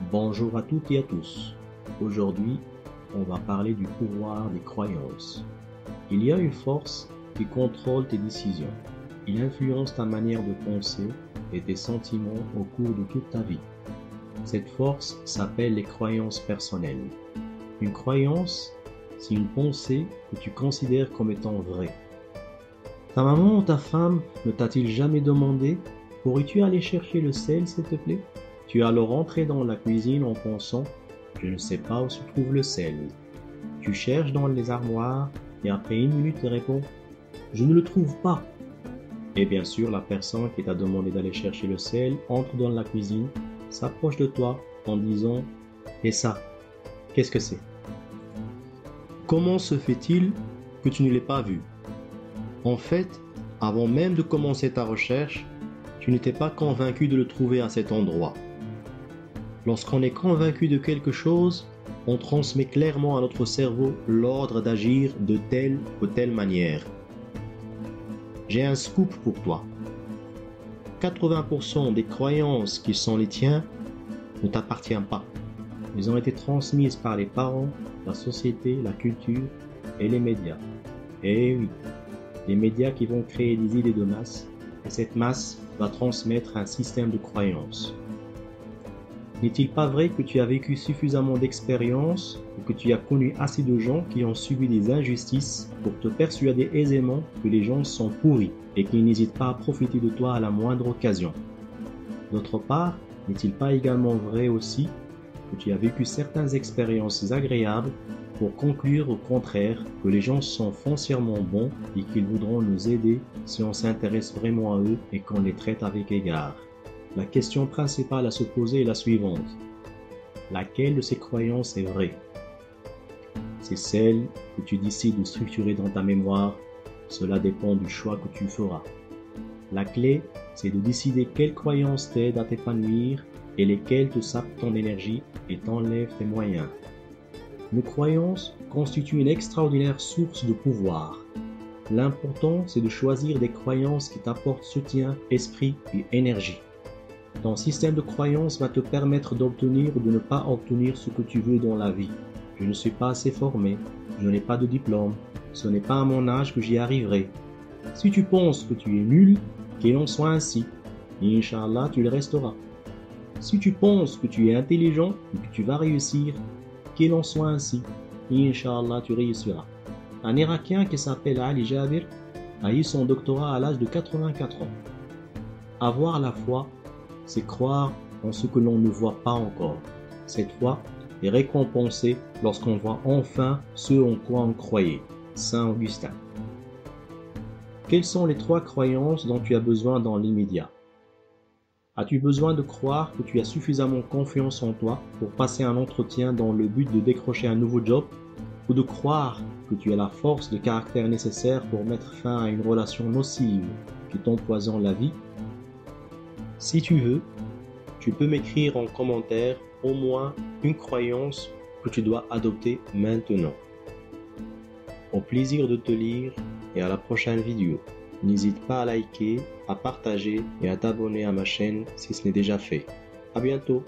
Bonjour à toutes et à tous. Aujourd'hui, on va parler du pouvoir des croyances. Il y a une force qui contrôle tes décisions. Il influence ta manière de penser et tes sentiments au cours de toute ta vie. Cette force s'appelle les croyances personnelles. Une croyance, c'est une pensée que tu considères comme étant vraie. Ta maman ou ta femme ne t'a-t-il jamais demandé « Pourrais-tu aller chercher le sel, s'il te plaît ?» Tu es alors entré dans la cuisine en pensant « Je ne sais pas où se trouve le sel ». Tu cherches dans les armoires et après une minute te réponds « Je ne le trouve pas ». Et bien sûr, la personne qui t'a demandé d'aller chercher le sel entre dans la cuisine, s'approche de toi en disant « Et ça, qu'est-ce que c'est ? Comment se fait-il que tu ne l'aies pas vu ? En fait, avant même de commencer ta recherche, tu n'étais pas convaincu de le trouver à cet endroit. Lorsqu'on est convaincu de quelque chose, on transmet clairement à notre cerveau l'ordre d'agir de telle ou telle manière. J'ai un scoop pour toi. 80% des croyances qui sont les tiens ne t'appartiennent pas. Elles ont été transmises par les parents, la société, la culture et les médias. Et oui, les médias qui vont créer des idées de masse, et cette masse va transmettre un système de croyances. N'est-il pas vrai que tu as vécu suffisamment d'expériences ou que tu as connu assez de gens qui ont subi des injustices pour te persuader aisément que les gens sont pourris et qu'ils n'hésitent pas à profiter de toi à la moindre occasion? D'autre part, n'est-il pas également vrai aussi que tu as vécu certaines expériences agréables pour conclure au contraire que les gens sont foncièrement bons et qu'ils voudront nous aider si on s'intéresse vraiment à eux et qu'on les traite avec égard? La question principale à se poser est la suivante. Laquelle de ces croyances est vraie? C'est celle que tu décides de structurer dans ta mémoire. Cela dépend du choix que tu feras. La clé, c'est de décider quelles croyances t'aident à t'épanouir et lesquelles te sapent ton énergie et t'enlèvent tes moyens. Nos croyances constituent une extraordinaire source de pouvoir. L'important, c'est de choisir des croyances qui t'apportent soutien, esprit et énergie. Ton système de croyances va te permettre d'obtenir ou de ne pas obtenir ce que tu veux dans la vie. Je ne suis pas assez formé, je n'ai pas de diplôme, ce n'est pas à mon âge que j'y arriverai. Si tu penses que tu es nul, qu'il en soit ainsi, et Inch'Allah, tu le resteras. Si tu penses que tu es intelligent et que tu vas réussir, qu'il en soit ainsi, et Inch'Allah, tu réussiras. Un Irakien qui s'appelle Ali Jabir a eu son doctorat à l'âge de 84 ans. Avoir la foi, c'est croire en ce que l'on ne voit pas encore. Cette foi est récompensée lorsqu'on voit enfin ce en quoi on croyait. Saint Augustin. Quelles sont les 3 croyances dont tu as besoin dans l'immédiat? As-tu besoin de croire que tu as suffisamment confiance en toi pour passer un entretien dans le but de décrocher un nouveau job, ou de croire que tu as la force de caractère nécessaire pour mettre fin à une relation nocive qui t'empoisonne la vie? Si tu veux, tu peux m'écrire en commentaire au moins une croyance que tu dois adopter maintenant. Au plaisir de te lire et à la prochaine vidéo. N'hésite pas à liker, à partager et à t'abonner à ma chaîne si ce n'est déjà fait. À bientôt.